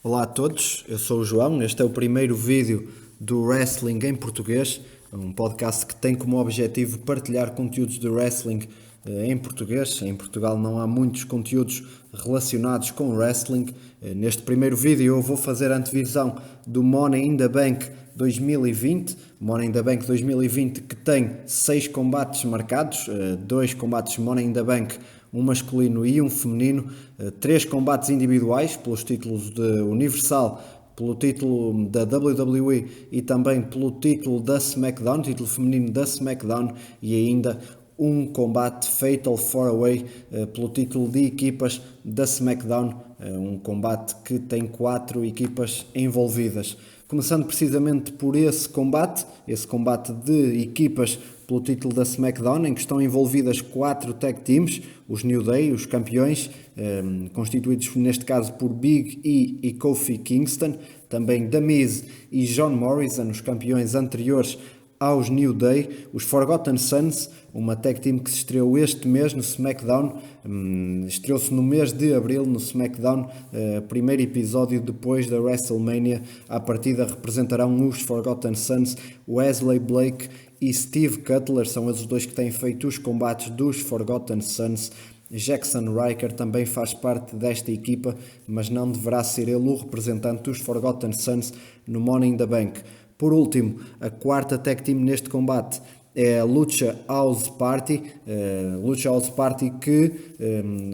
Olá a todos, eu sou o João, este é o primeiro vídeo do Wrestling em português, um podcast que tem como objetivo partilhar conteúdos de wrestling em português. Em Portugal não há muitos conteúdos relacionados com wrestling. Neste primeiro vídeo eu vou fazer a antevisão do Money in the Bank 2020, Money in the Bank 2020 que tem 6 combates marcados, 2 combates Money in the Bank, um masculino e um feminino, 3 combates individuais pelos títulos de Universal, pelo título da WWE e também pelo título da SmackDown, título feminino da SmackDown, e ainda um combate Fatal 4-Way pelo título de equipas da SmackDown, um combate que tem 4 equipas envolvidas. Começando precisamente por esse combate de equipas pelo título da SmackDown, em que estão envolvidas 4 tag teams, os New Day, os campeões, constituídos neste caso por Big E e Kofi Kingston, também The Miz e John Morrison, os campeões anteriores aos New Day, os Forgotten Sons, uma tag team que se estreou este mês no SmackDown, estreou-se no mês de Abril no SmackDown, primeiro episódio depois da WrestleMania. À partida representarão os Forgotten Sons, Wesley Blake e Steve Cutler, são esses dois que têm feito os combates dos Forgotten Sons. Jackson Ryker também faz parte desta equipa, mas não deverá ser ele o representante dos Forgotten Sons no Money in the Bank. Por último, a quarta tag team neste combate é a Lucha House Party, que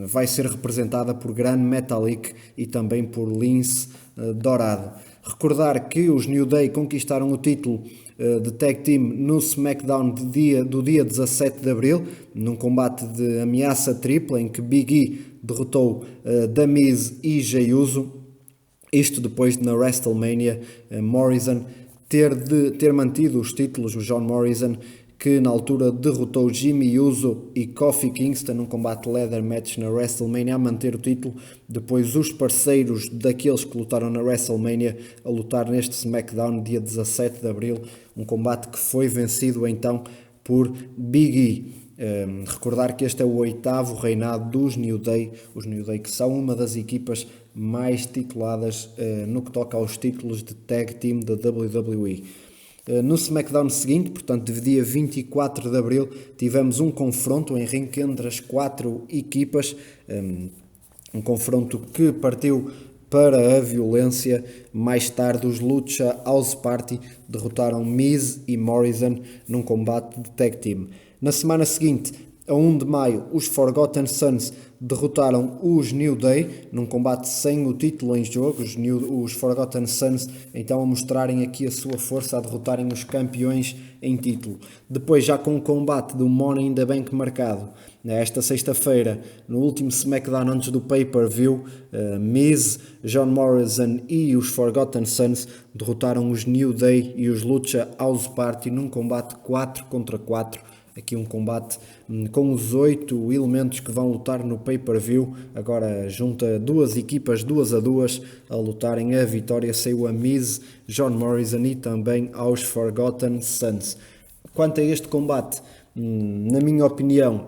vai ser representada por Gran Metalik e também por Lince Dorado. Recordar que os New Day conquistaram o título de tag team no SmackDown do dia 17 de Abril, num combate de ameaça tripla em que Big E derrotou The Miz e Jey Uso. Isto depois de na WrestleMania Morrison ter mantido os títulos, o John Morrison, que na altura derrotou Jimmy Uso e Kofi Kingston num combate leather match na WrestleMania a manter o título. Depois os parceiros daqueles que lutaram na WrestleMania a lutar neste SmackDown dia 17 de Abril, um combate que foi vencido então por Big E. Recordar que este é o 8º reinado dos New Day, os New Day que são uma das equipas mais tituladas no que toca aos títulos de tag team da WWE. No SmackDown seguinte, portanto de dia 24 de Abril, tivemos um confronto em ringue entre as 4 equipas, um confronto que partiu para a violência. Mais tarde os Lucha House Party derrotaram Miz e Morrison num combate de tag team. Na semana seguinte, a 1 de maio, os Forgotten Sons derrotaram os New Day num combate sem o título em jogo. Os Forgotten Sons então a mostrarem aqui a sua força, a derrotarem os campeões em título. Depois, já com o combate do Money in the Bank marcado, esta sexta-feira, no último SmackDown antes do pay-per-view, Miz, John Morrison e os Forgotten Sons derrotaram os New Day e os Lucha House Party num combate 4 contra 4. Aqui um combate com os 8 elementos que vão lutar no pay-per-view. Agora junta 2 equipas, 2-2, a lutarem. A vitória saiu a Miz, John Morrison e também aos Forgotten Sons. Quanto a este combate, na minha opinião,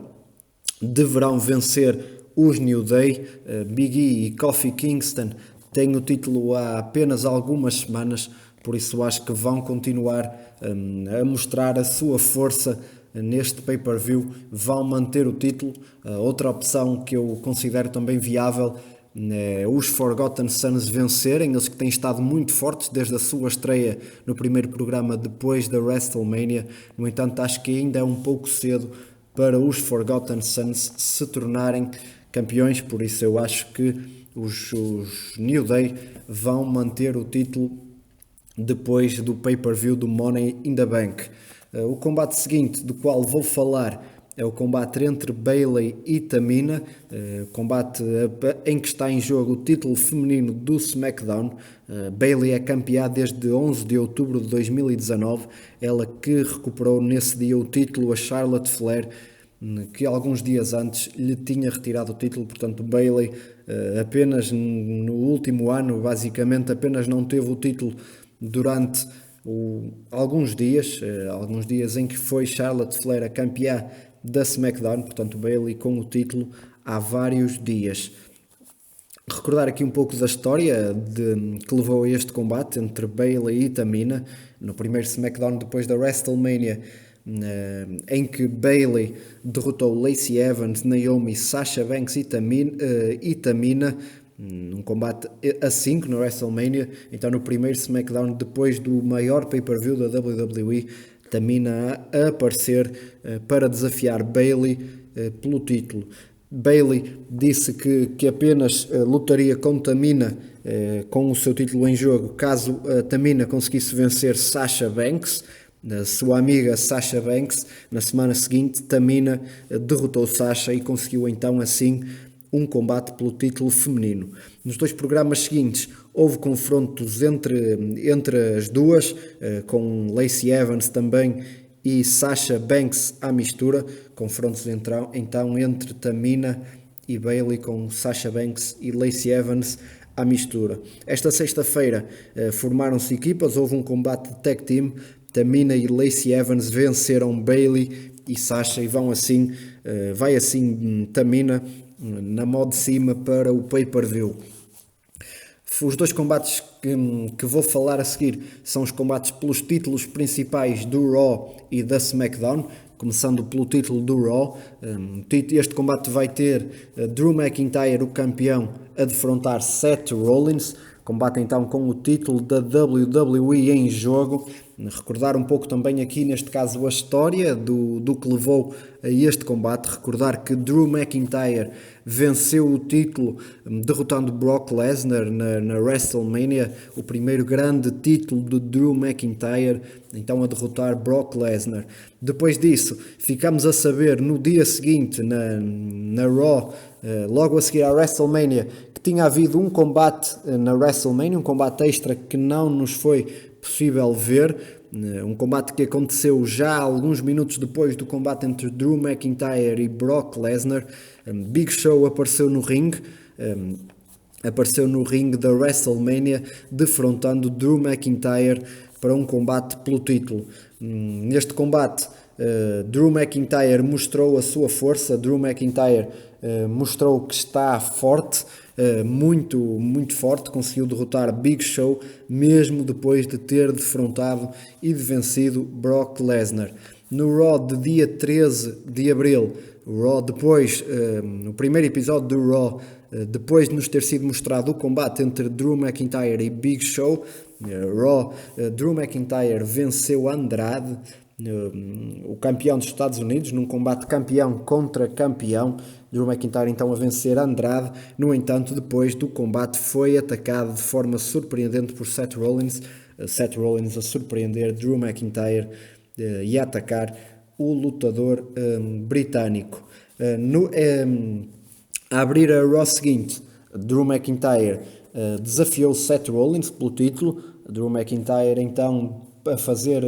deverão vencer os New Day. Big E e Kofi Kingston têm o título há apenas algumas semanas, por isso acho que vão continuar a mostrar a sua força neste pay-per-view, vão manter o título. Outra opção que eu considero também viável é os Forgotten Sons vencerem, eles que têm estado muito fortes desde a sua estreia no primeiro programa depois da WrestleMania. No entanto, acho que ainda é um pouco cedo para os Forgotten Sons se tornarem campeões, por isso eu acho que os New Day vão manter o título depois do pay-per-view do Money in the Bank. O combate seguinte do qual vou falar é o combate entre Bayley e Tamina, combate em que está em jogo o título feminino do SmackDown. Bayley é campeã desde 11 de outubro de 2019, ela que recuperou nesse dia o título a Charlotte Flair, que alguns dias antes lhe tinha retirado o título. Portanto, Bayley apenas no último ano, basicamente, apenas não teve o título durante alguns dias em que foi Charlotte Flair a campeã da SmackDown. Portanto, Bayley com o título há vários dias. Recordar aqui um pouco da história que levou a este combate entre Bayley e Tamina, no primeiro SmackDown depois da WrestleMania, em que Bayley derrotou Lacey Evans, Naomi, Sasha Banks e Tamina, num combate a 5 no WrestleMania. Então, no primeiro SmackDown depois do maior pay-per-view da WWE, Tamina a aparecer para desafiar Bayley pelo título. Bayley disse que apenas lutaria com Tamina com o seu título em jogo caso Tamina conseguisse vencer Sasha Banks, sua amiga Sasha Banks. Na semana seguinte, Tamina derrotou Sasha e conseguiu então assim um combate pelo título feminino. Nos 2 programas seguintes houve confrontos entre as duas, com Lacey Evans também e Sasha Banks à mistura, confrontos então entre Tamina e Bayley, com Sasha Banks e Lacey Evans à mistura. Esta sexta-feira formaram-se equipas, houve um combate de tag team. Tamina e Lacey Evans venceram Bayley e Sasha e vai assim Tamina na mão de cima para o pay-per-view. Os 2 combates que vou falar a seguir são os combates pelos títulos principais do Raw e da SmackDown, começando pelo título do Raw. Este combate vai ter Drew McIntyre, o campeão, a defrontar Seth Rollins. Combate então com o título da WWE em jogo. Recordar um pouco também aqui, neste caso, a história do que levou a este combate. Recordar que Drew McIntyre venceu o título derrotando Brock Lesnar na WrestleMania, o primeiro grande título de Drew McIntyre, então a derrotar Brock Lesnar. Depois disso, ficamos a saber no dia seguinte, na Raw, logo a seguir à WrestleMania, que tinha havido um combate na WrestleMania, um combate extra que não nos foi possível ver, um combate que aconteceu já alguns minutos depois do combate entre Drew McIntyre e Brock Lesnar. Big Show apareceu no ringue da WrestleMania, defrontando Drew McIntyre para um combate pelo título. Neste combate, Drew McIntyre mostrou a sua força. Drew McIntyre mostrou que está forte, muito, muito forte. Conseguiu derrotar Big Show mesmo depois de ter defrontado e de vencido Brock Lesnar. No Raw de dia 13 de Abril, no primeiro episódio do Raw, depois de nos ter sido mostrado o combate entre Drew McIntyre e Big Show, Drew McIntyre venceu Andrade, o campeão dos Estados Unidos, num combate campeão contra campeão. Drew McIntyre então a vencer Andrade. No entanto, depois do combate foi atacado de forma surpreendente por Seth Rollins a surpreender Drew McIntyre e a atacar o lutador britânico. A abrir a Raw seguinte, Drew McIntyre desafiou Seth Rollins pelo título. Drew McIntyre então a fazer,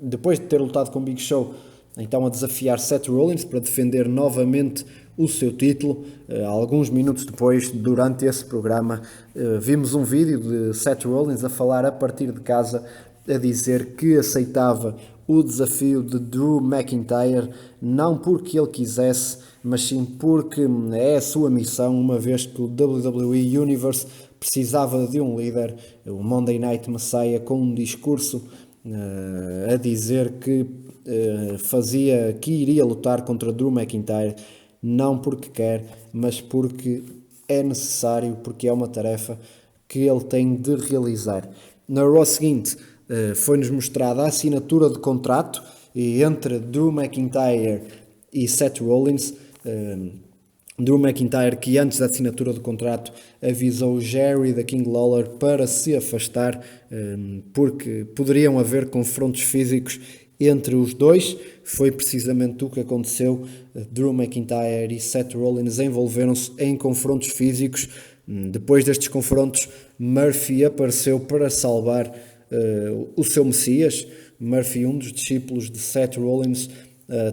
depois de ter lutado com Big Show, então a desafiar Seth Rollins para defender novamente o seu título. Alguns minutos depois, durante esse programa, vimos um vídeo de Seth Rollins a falar a partir de casa, a dizer que aceitava o desafio de Drew McIntyre, não porque ele quisesse, mas sim porque é a sua missão, uma vez que o WWE Universe precisava de um líder. O Monday Night Messiah, com um discurso a dizer que iria lutar contra Drew McIntyre, não porque quer, mas porque é necessário, porque é uma tarefa que ele tem de realizar. Na Raw seguinte, foi-nos mostrada a assinatura de contrato entre Drew McIntyre e Seth Rollins. Drew McIntyre, que antes da assinatura do contrato avisou Jerry da King Lawler para se afastar, porque poderiam haver confrontos físicos entre os dois. Foi precisamente o que aconteceu. Drew McIntyre e Seth Rollins envolveram-se em confrontos físicos. Depois destes confrontos, Murphy apareceu para salvar o seu Messias. Murphy, um dos discípulos de Seth Rollins,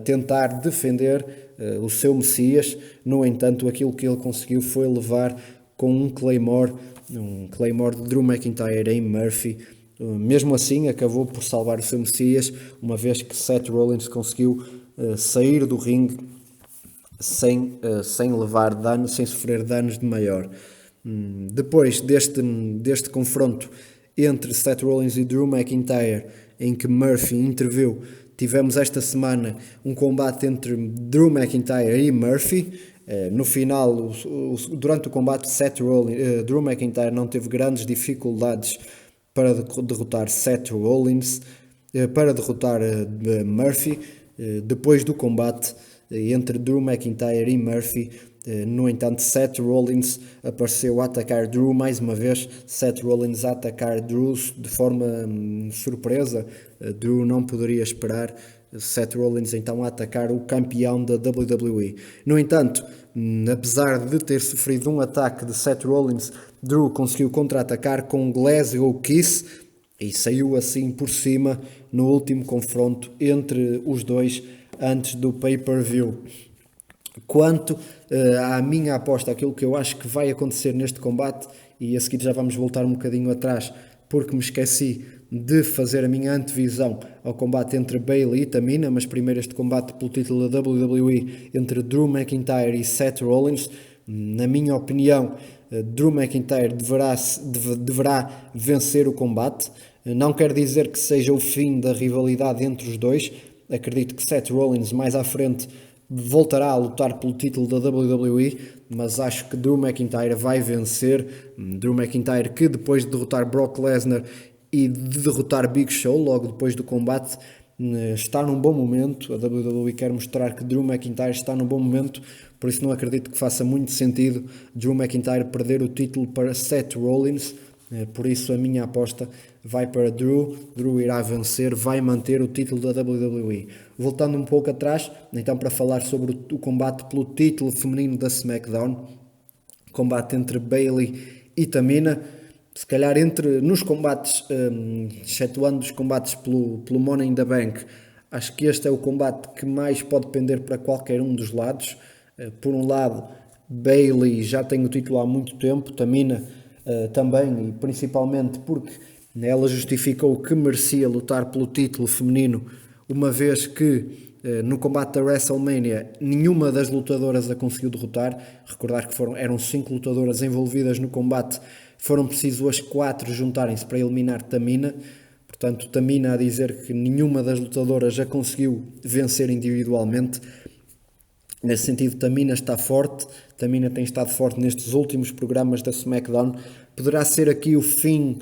tentar defender o seu Messias. No entanto, aquilo que ele conseguiu foi levar com um Claymore de Drew McIntyre em Murphy. Mesmo assim, acabou por salvar o seu Messias, uma vez que Seth Rollins conseguiu sair do ringue sem levar danos, sem sofrer danos de maior. Depois deste confronto entre Seth Rollins e Drew McIntyre, em que Murphy interviu, tivemos esta semana um combate entre Drew McIntyre e Murphy. No final, durante o combate, Drew McIntyre não teve grandes dificuldades para derrotar Seth Rollins, para derrotar Murphy. Depois do combate entre Drew McIntyre e Murphy, no entanto, Seth Rollins apareceu a atacar Drew mais uma vez. Seth Rollins a atacar Drew de forma surpresa. Drew não poderia esperar. Seth Rollins então a atacar o campeão da WWE. No entanto, apesar de ter sofrido um ataque de Seth Rollins, Drew conseguiu contra-atacar com um Glasgow Kiss e saiu assim por cima no último confronto entre os dois antes do pay-per-view. Quanto à minha aposta, aquilo que eu acho que vai acontecer neste combate, e a seguir já vamos voltar um bocadinho atrás, porque me esqueci de fazer a minha antevisão ao combate entre Bayley e Tamina, mas primeiro este combate pelo título da WWE entre Drew McIntyre e Seth Rollins. Na minha opinião, Drew McIntyre deverá vencer o combate. Não quer dizer que seja o fim da rivalidade entre os dois. Acredito que Seth Rollins mais à frente voltará a lutar pelo título da WWE, mas acho que Drew McIntyre vai vencer. Drew McIntyre, que depois de derrotar Brock Lesnar e de derrotar Big Show logo depois do combate, está num bom momento. A WWE quer mostrar que Drew McIntyre está num bom momento, por isso não acredito que faça muito sentido Drew McIntyre perder o título para Seth Rollins. Por isso a minha aposta vai para Drew. Drew irá vencer, vai manter o título da WWE. Voltando um pouco atrás, então, para falar sobre o combate pelo título feminino da SmackDown, combate entre Bayley e Tamina. Se calhar nos combates, excetuando os combates pelo Money in the Bank, acho que este é o combate que mais pode pender para qualquer um dos lados. Por um lado, Bayley já tem o título há muito tempo, Tamina também, e principalmente porque ela justificou que merecia lutar pelo título feminino, uma vez que no combate da WrestleMania nenhuma das lutadoras a conseguiu derrotar. Recordar que eram 5 lutadoras envolvidas no combate, foram preciso as 4 juntarem-se para eliminar Tamina. Portanto, Tamina a dizer que nenhuma das lutadoras a conseguiu vencer individualmente. Nesse sentido, Tamina está forte. Tamina tem estado forte nestes últimos programas da SmackDown. Poderá ser aqui o fim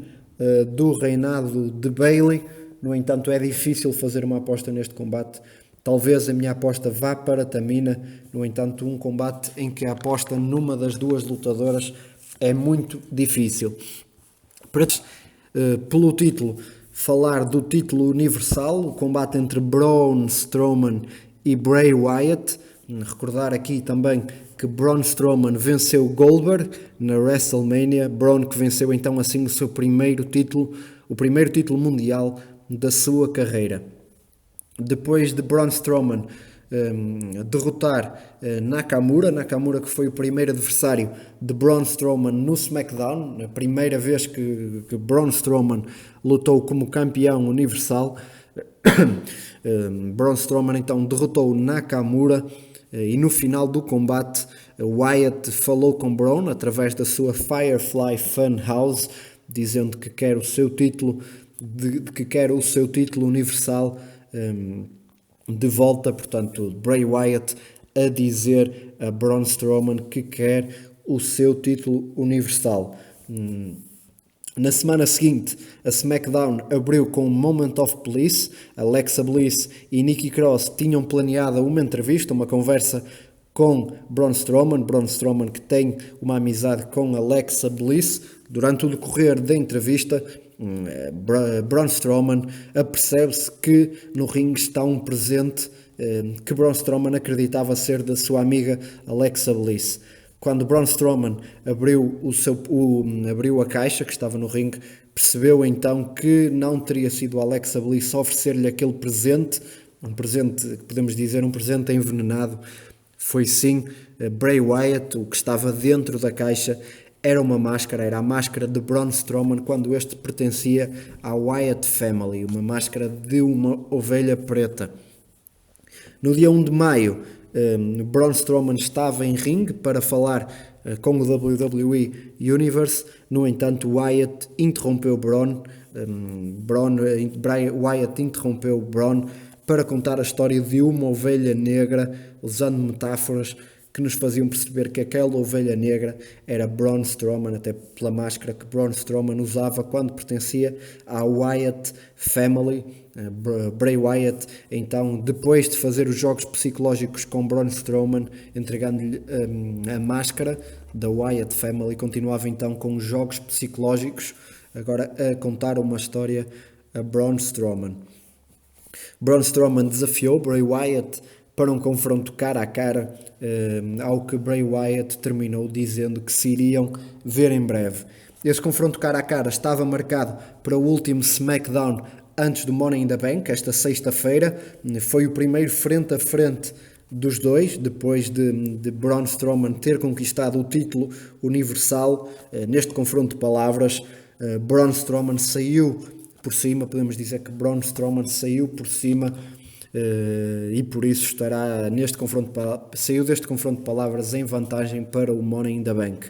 do reinado de Bayley. No entanto, é difícil fazer uma aposta neste combate. Talvez a minha aposta vá para Tamina. No entanto, um combate em que a aposta numa das duas lutadoras é muito difícil. Pelo título, falar do título universal, o combate entre Braun Strowman e Bray Wyatt. Recordar aqui também que Braun Strowman venceu Goldberg na WrestleMania. Braun que venceu então assim o seu primeiro título, o primeiro título mundial da sua carreira. Depois de Braun Strowman derrotar Nakamura que foi o primeiro adversário de Braun Strowman no SmackDown, a primeira vez que Braun Strowman lutou como campeão universal. Braun Strowman então derrotou Nakamura. E no final do combate, Wyatt falou com Braun através da sua Firefly Funhouse, dizendo que quer o seu título, universal de volta. Portanto, Bray Wyatt a dizer a Braun Strowman que quer o seu título universal. Na semana seguinte, a SmackDown abriu com Moment of Bliss. Alexa Bliss e Nikki Cross tinham planeado uma entrevista, uma conversa com Braun Strowman que tem uma amizade com Alexa Bliss. Durante o decorrer da entrevista, Braun Strowman apercebe-se que no ringue está um presente que Braun Strowman acreditava ser da sua amiga Alexa Bliss. Quando Braun Strowman abriu a caixa que estava no ringue, percebeu então que não teria sido a Alexa Bliss a oferecer-lhe aquele presente, um presente que podemos dizer um presente envenenado. Foi sim Bray Wyatt. O que estava dentro da caixa era uma máscara, era a máscara de Braun Strowman quando este pertencia à Wyatt Family, uma máscara de uma ovelha preta. No dia 1 de maio, Braun Strowman estava em ringue para falar com o WWE Universe. No entanto, Wyatt interrompeu Wyatt interrompeu Braun para contar a história de uma ovelha negra, usando metáforas que nos faziam perceber que aquela ovelha negra era Braun Strowman, até pela máscara que Braun Strowman usava quando pertencia à Wyatt Family. Bray Wyatt, então, depois de fazer os jogos psicológicos com Braun Strowman, entregando-lhe a máscara da Wyatt Family, continuava então com os jogos psicológicos, agora a contar uma história a Braun Strowman. Braun Strowman desafiou Bray Wyatt para um confronto cara a cara, ao que Bray Wyatt terminou dizendo que se iriam ver em breve. Esse confronto cara a cara estava marcado para o último SmackDown antes do Money in the Bank, esta sexta-feira. Foi o primeiro frente a frente dos dois, depois de Braun Strowman ter conquistado o título universal. Neste confronto de palavras, Braun Strowman saiu por cima, podemos dizer que Braun Strowman saiu por cima, e por isso estará saiu deste confronto de palavras em vantagem para o Money in the Bank.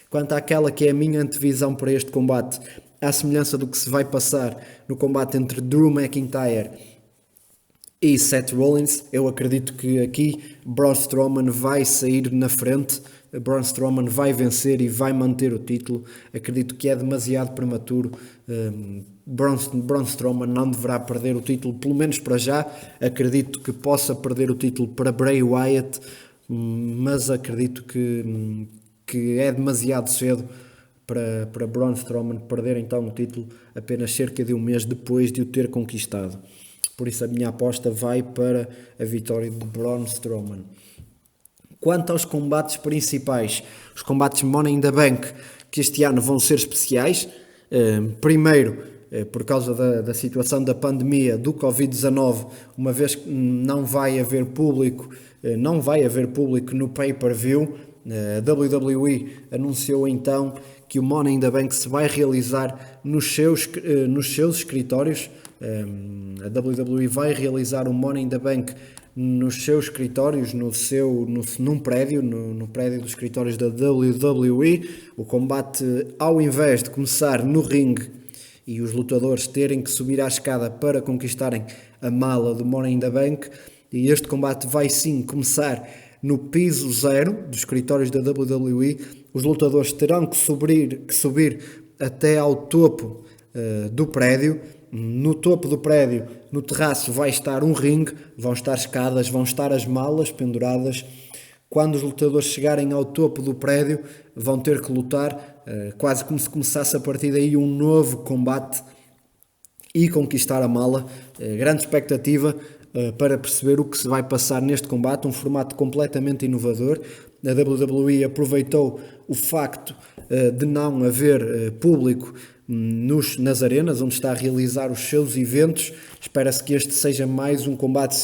Quanto àquela que é a minha antevisão para este combate, à semelhança do que se vai passar no combate entre Drew McIntyre e Seth Rollins, eu acredito que aqui Braun Strowman vai sair na frente, Braun Strowman vai vencer e vai manter o título. Acredito que é demasiado prematuro. Braun Strowman não deverá perder o título, pelo menos para já. Acredito que possa perder o título para Bray Wyatt, mas acredito que é demasiado cedo para Braun Strowman perder então o título apenas cerca de um mês depois de o ter conquistado. Por isso a minha aposta vai para a vitória de Braun Strowman. Quanto aos combates principais, os combates Money in the Bank, que este ano vão ser especiais, primeiro, por causa da situação da pandemia do Covid-19, uma vez que não vai haver público no pay-per-view, a WWE anunciou então que o Money in the Bank se vai realizar nos seus escritórios. A WWE vai realizar o Money in the Bank nos seus escritórios, num prédio, no prédio dos escritórios da WWE. O combate, ao invés de começar no ringue e os lutadores terem que subir à escada para conquistarem a mala do Money in the Bank, e este combate vai sim começar no piso zero dos escritórios da WWE. Os lutadores terão que subir até ao topo do prédio. No topo do prédio, no terraço, vai estar um ringue, vão estar escadas, vão estar as malas penduradas. Quando os lutadores chegarem ao topo do prédio, vão ter que lutar, quase como se começasse a partir daí um novo combate e conquistar a mala. Grande expectativa para perceber o que se vai passar neste combate, um formato completamente inovador. A WWE aproveitou o facto de não haver público nas arenas onde está a realizar os seus eventos. Espera-se que este seja mais um combate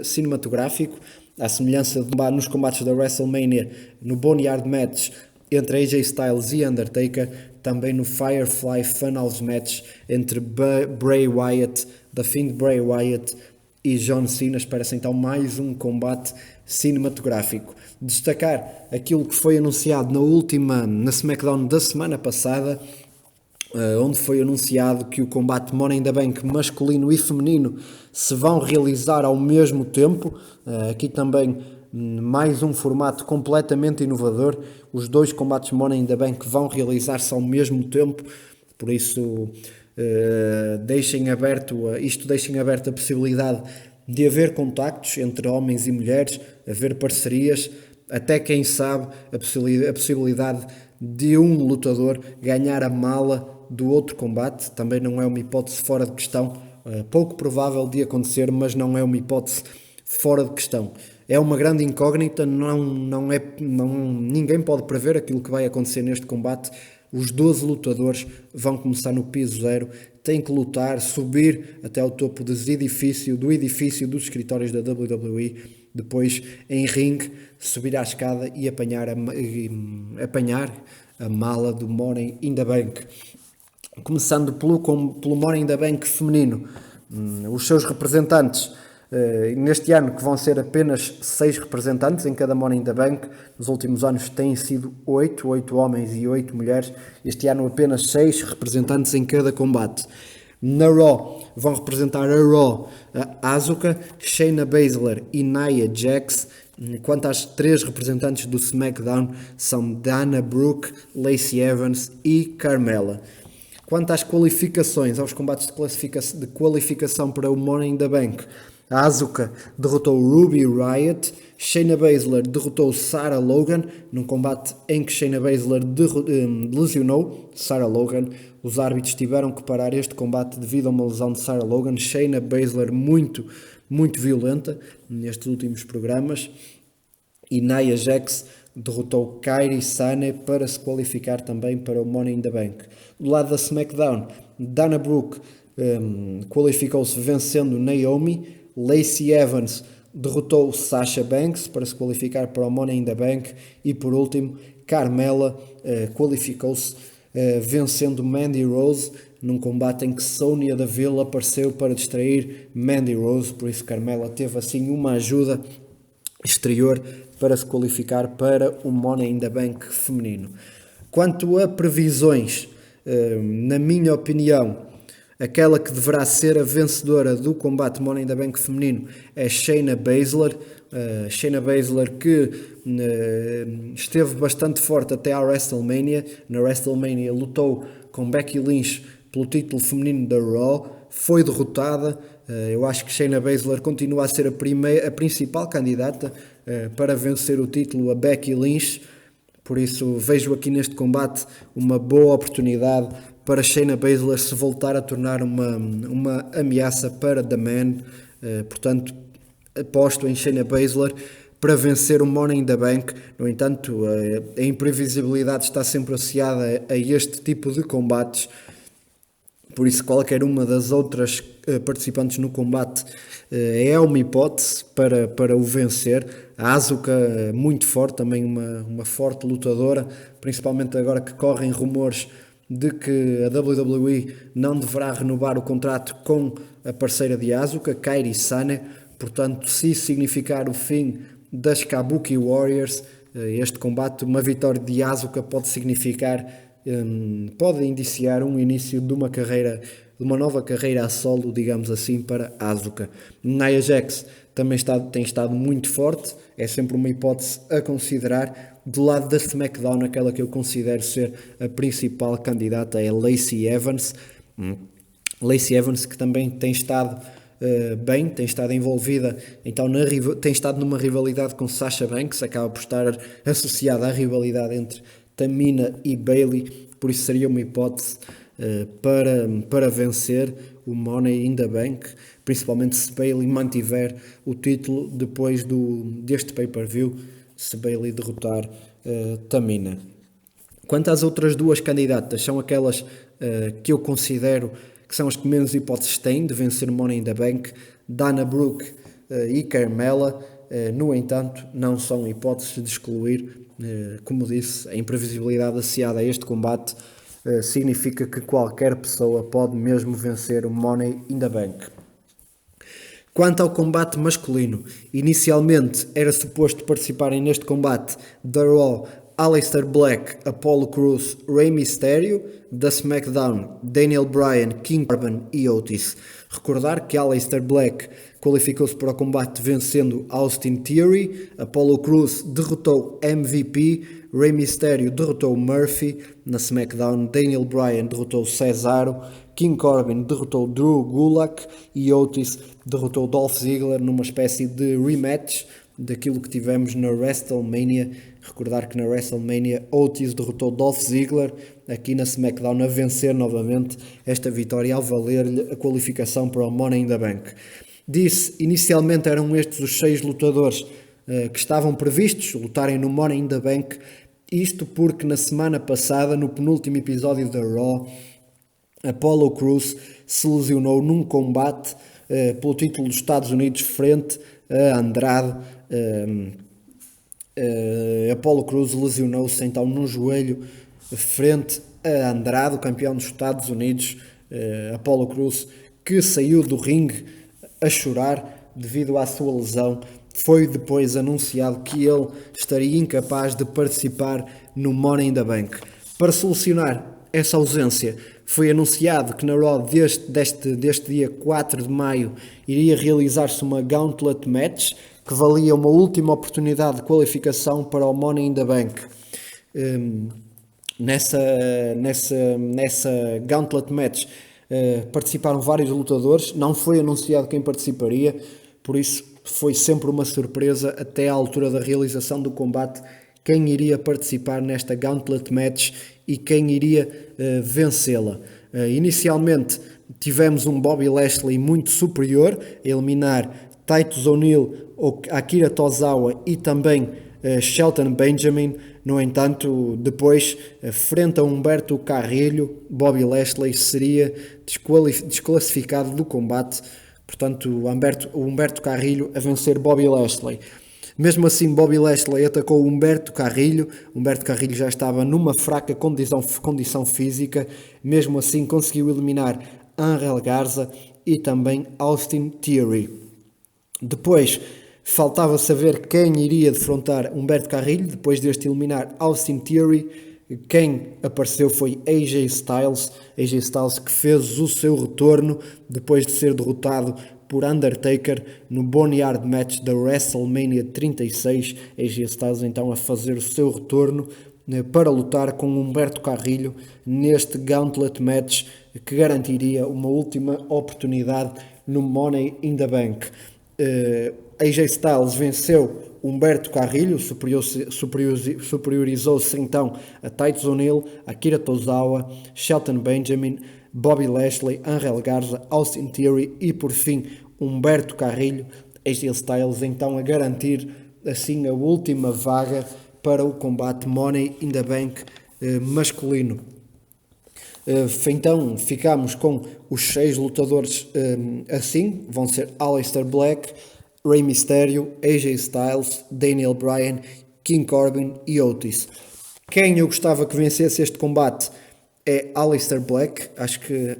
cinematográfico, à semelhança nos combates da WrestleMania, no Boneyard Match entre AJ Styles e Undertaker, também no Firefly Funhouse Match entre Bray Wyatt, The Fiend Bray Wyatt e John Cena. Espera-se então mais um combate cinematográfico. Destacar aquilo que foi anunciado na SmackDown da semana passada, onde foi anunciado que o combate Money in the Bank masculino e feminino se vão realizar ao mesmo tempo. Aqui também mais um formato completamente inovador. Os dois combates Money in the Bank vão realizar-se ao mesmo tempo, por isso deixem aberta a possibilidade de haver contactos entre homens e mulheres, haver parcerias, até quem sabe a possibilidade de um lutador ganhar a mala do outro combate. Também não é uma hipótese fora de questão, pouco provável de acontecer, mas não é uma hipótese fora de questão. É uma grande incógnita, ninguém pode prever aquilo que vai acontecer neste combate. Os 12 lutadores vão começar no piso zero, têm que lutar, subir até ao topo do edifício dos escritórios da WWE, depois em ringue, subir à escada e apanhar a mala do Money in the Bank. Começando pelo Money in the Bank feminino, os seus representantes Neste ano que vão ser apenas 6 representantes em cada Money in the Bank, nos últimos anos têm sido 8 homens e 8 mulheres, este ano apenas 6 representantes em cada combate. Na Raw vão representar a Raw, a Asuka, Shayna Baszler e Nia Jax. Quanto às 3 representantes do SmackDown, são Dana Brooke, Lacey Evans e Carmella. Quanto às qualificações, aos combates de qualificação para o Money in the Bank, a Asuka derrotou Ruby Riott, Shayna Baszler derrotou Sarah Logan, num combate em que Shayna Baszler lesionou Sarah Logan. Os árbitros tiveram que parar este combate devido a uma lesão de Sarah Logan. Shayna Baszler muito violenta nestes últimos programas. E Nia Jax derrotou Kairi Sane para se qualificar também para o Money in the Bank. Do lado da SmackDown, Dana Brooke qualificou-se vencendo Naomi. Lacey Evans derrotou Sasha Banks para se qualificar para o Money in the Bank. E por último, Carmella qualificou-se vencendo Mandy Rose num combate em que Sonya Deville apareceu para distrair Mandy Rose. Por isso Carmella teve assim uma ajuda exterior para se qualificar para o Money in the Bank feminino. Quanto a previsões, na minha opinião, aquela que deverá ser a vencedora do combate Money in the Bank feminino é Shayna Baszler. Shayna Baszler que esteve bastante forte até à WrestleMania. Na WrestleMania lutou com Becky Lynch pelo título feminino da Raw, foi derrotada. Eu acho que Shayna Baszler continua a ser a principal candidata para vencer o título a Becky Lynch. Por isso vejo aqui neste combate uma boa oportunidade para Shayna Baszler se voltar a tornar uma ameaça para The Man. Portanto, aposto em Shayna Baszler para vencer o Money in the Bank. No entanto, a imprevisibilidade está sempre associada a este tipo de combates. Por isso, qualquer uma das outras participantes no combate é uma hipótese para o vencer. A Asuka, muito forte, também uma forte lutadora, principalmente agora que correm rumores de que a WWE não deverá renovar o contrato com a parceira de Asuka, Kairi Sane. Portanto, se isso significar o fim das Kabuki Warriors, este combate, uma vitória de Asuka pode significar, pode indiciar um início de uma nova carreira a solo, digamos assim, para Asuka. Nia Jax também tem estado muito forte, é sempre uma hipótese a considerar. Do lado da SmackDown, aquela que eu considero ser a principal candidata é Lacey Evans. Lacey Evans, que também tem estado bem, tem estado envolvida, então tem estado numa rivalidade com Sasha Banks, acaba por estar associada à rivalidade entre Tamina e Bayley, por isso seria uma hipótese para vencer o Money in the Bank, principalmente se Bayley mantiver o título depois deste pay-per-view, se Bayley derrotar Tamina. Quanto às outras duas candidatas, são aquelas que eu considero que são as que menos hipóteses têm de vencer o Money in the Bank, Dana Brooke e Carmella. No entanto, não são hipóteses de excluir. Como disse, a imprevisibilidade associada a este combate significa que qualquer pessoa pode mesmo vencer o Money in the Bank. Quanto ao combate masculino, inicialmente era suposto participarem neste combate da Raw Aleister Black, Apollo Crews, Rey Mysterio, da SmackDown Daniel Bryan, King Corbin e Otis. Recordar que Aleister Black qualificou-se para o combate vencendo Austin Theory, Apollo Crews derrotou MVP, Rey Mysterio derrotou Murphy, na SmackDown Daniel Bryan derrotou Cesaro, King Corbin derrotou Drew Gulak e Otis derrotou Dolph Ziggler numa espécie de rematch daquilo que tivemos na WrestleMania. Recordar que na WrestleMania Otis derrotou Dolph Ziggler, aqui na SmackDown a vencer novamente esta vitória ao valer-lhe a qualificação para o Money in the Bank. Disse, inicialmente eram estes os 6 lutadores que estavam previstos lutarem no Money in the Bank, isto porque na semana passada, no penúltimo episódio da Raw, Apollo Crews se lesionou num combate pelo título dos Estados Unidos frente a Andrade. Apollo Crews lesionou-se então no joelho frente a Andrade, o campeão dos Estados Unidos. Apollo Crews que saiu do ringue a chorar devido à sua lesão. Foi depois anunciado que ele estaria incapaz de participar no Money in the Bank. Para solucionar essa ausência, foi anunciado que na Raw deste dia 4 de maio iria realizar-se uma Gauntlet Match que valia uma última oportunidade de qualificação para o Money in the Bank. Nessa Gauntlet Match participaram vários lutadores, não foi anunciado quem participaria, por isso foi sempre uma surpresa até à altura da realização do combate quem iria participar nesta Gauntlet Match e quem iria vencê-la. Inicialmente tivemos um Bobby Lashley muito superior a eliminar Titus O'Neil, Akira Tozawa e também Shelton Benjamin. No entanto, depois, frente a Humberto Carrilho, Bobby Lashley seria desclassificado do combate. Portanto, o Humberto Carrilho a vencer Bobby Lashley. Mesmo assim, Bobby Lashley atacou Humberto Carrilho. Humberto Carrilho já estava numa fraca condição física. Mesmo assim, conseguiu eliminar Angel Garza e também Austin Theory. Depois, faltava saber quem iria defrontar Humberto Carrilho. Depois deste eliminar Austin Theory, quem apareceu foi AJ Styles. AJ Styles que fez o seu retorno depois de ser derrotado por Undertaker no Boneyard Match da WrestleMania 36. AJ Styles então a fazer o seu retorno para lutar com Humberto Carrilho neste Gauntlet Match que garantiria uma última oportunidade no Money in the Bank. AJ Styles venceu Humberto Carrilho, superiorizou-se então a Titus O'Neil, Akira Tozawa, Shelton Benjamin, Bobby Lashley, Angel Garza, Austin Theory e por fim Humberto Carrilho. AJ Styles então a garantir assim a última vaga para o combate Money in the Bank masculino. Então ficamos com os 6 lutadores assim, vão ser Aleister Black, Rey Mysterio, AJ Styles, Daniel Bryan, King Corbin e Otis. Quem eu gostava que vencesse este combate é Aleister Black. Acho que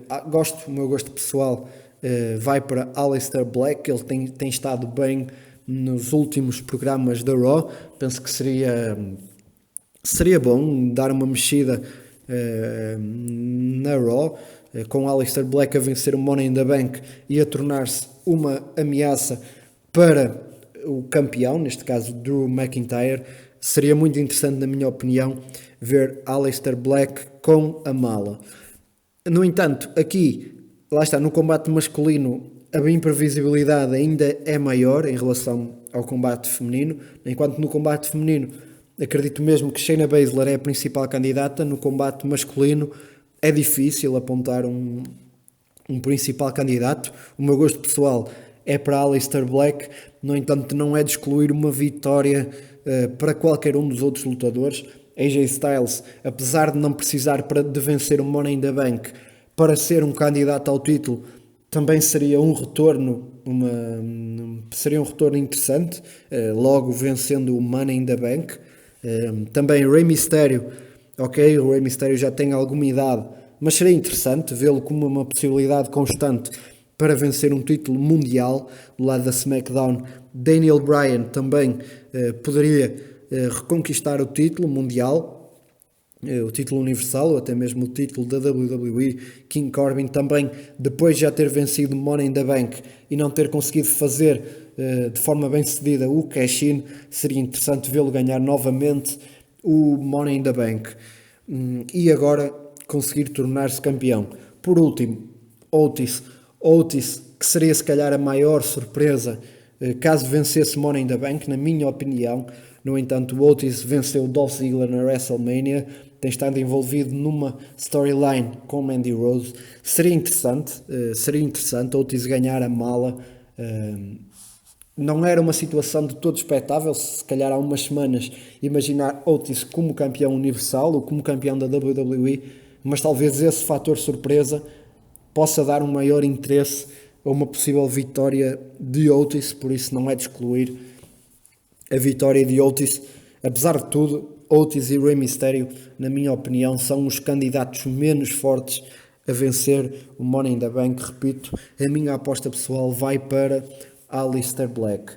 o meu gosto pessoal vai para Aleister Black. Ele tem estado bem nos últimos programas da Raw. Penso que seria bom dar uma mexida na Raw, com Aleister Black a vencer o Money in the Bank e a tornar-se uma ameaça para o campeão, neste caso Drew McIntyre. Seria muito interessante, na minha opinião, ver Aleister Black com a mala. No entanto, aqui, lá está, no combate masculino, a imprevisibilidade ainda é maior em relação ao combate feminino, enquanto no combate feminino acredito mesmo que Shayna Baszler é a principal candidata. No combate masculino é difícil apontar um principal candidato. O meu gosto pessoal é para Aleister Black, no entanto não é de excluir uma vitória para qualquer um dos outros lutadores. AJ Styles, apesar de não precisar de vencer o Money in the Bank para ser um candidato ao título, também seria um retorno interessante, logo vencendo o Money in the Bank. Também Rey Mysterio, o Rey Mysterio já tem alguma idade, mas seria interessante vê-lo como uma possibilidade constante para vencer um título mundial do lado da SmackDown. Daniel Bryan também poderia reconquistar o título mundial, o título universal ou até mesmo o título da WWE. King Corbin também, depois de já ter vencido Money in the Bank e não ter conseguido fazer de forma bem sucedida o cash-in, seria interessante vê-lo ganhar novamente o Money in the Bank e agora conseguir tornar-se campeão. Por último, Otis, que seria se calhar a maior surpresa caso vencesse Money in the Bank, na minha opinião. No entanto, o Otis venceu Dolph Ziggler na WrestleMania, tem estado envolvido numa storyline com Mandy Rose. Seria interessante Otis ganhar a mala. Não era uma situação de todo expectável, se calhar há umas semanas, imaginar Otis como campeão universal ou como campeão da WWE, mas talvez esse fator surpresa possa dar um maior interesse a uma possível vitória de Otis, por isso não é de excluir a vitória de Otis. Apesar de tudo, Otis e Rey Mysterio, na minha opinião, são os candidatos menos fortes a vencer o Money in the Bank. Repito, a minha aposta pessoal vai para Aleister Black.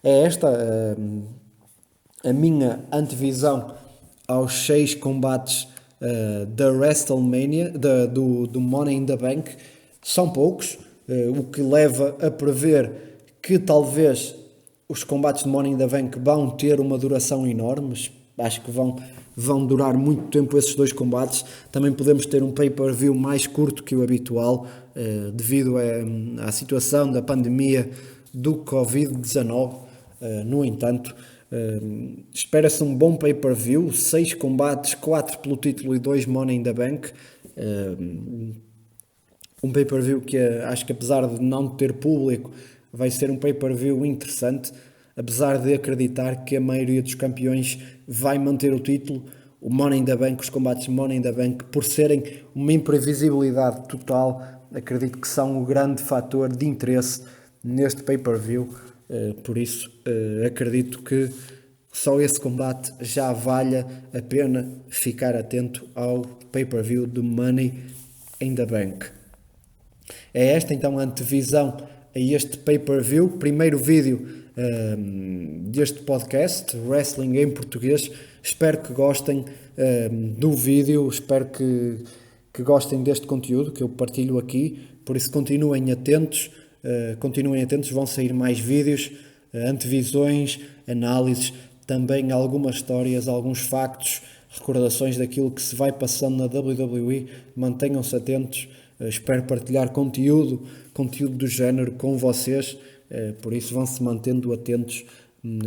É esta a minha antevisão aos 6 combates da WrestleMania, do Money in the Bank. São poucos, o que leva a prever que talvez os combates de Money in the Bank vão ter uma duração enorme. Acho que vão durar muito tempo esses 2 combates. Também podemos ter um pay-per-view mais curto que o habitual, devido à situação da pandemia do Covid-19. No entanto, espera-se um bom pay-per-view, 6 combates, 4 pelo título e 2 Money in the Bank. Um pay-per-view que acho que, apesar de não ter público, vai ser um pay-per-view interessante, apesar de acreditar que a maioria dos campeões vai manter o título. O Money in the Bank, os combates de Money in the Bank, por serem uma imprevisibilidade total, acredito que são o grande fator de interesse neste pay-per-view. Por isso, acredito que só esse combate já valha a pena ficar atento ao pay-per-view do Money in the Bank. É esta então a antevisão a este pay-per-view, primeiro vídeo deste podcast, Wrestling em Português. Espero que gostem do vídeo, espero que gostem deste conteúdo que eu partilho aqui, por isso continuem atentos, vão sair mais vídeos, antevisões, análises, também algumas histórias, alguns factos, recordações daquilo que se vai passando na WWE. Mantenham-se atentos, espero partilhar conteúdo do género com vocês, por isso vão-se mantendo atentos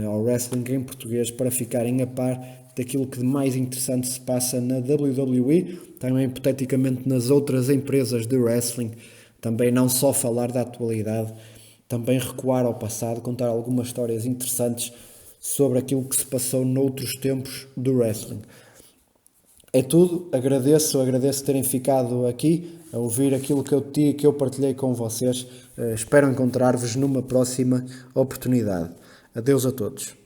ao Wrestling em Português para ficarem a par daquilo que de mais interessante se passa na WWE, também hipoteticamente nas outras empresas de wrestling, também não só falar da atualidade, também recuar ao passado, contar algumas histórias interessantes sobre aquilo que se passou noutros tempos do wrestling. É tudo, agradeço terem ficado aqui a ouvir aquilo que eu partilhei com vocês. Espero encontrar-vos numa próxima oportunidade. Adeus a todos.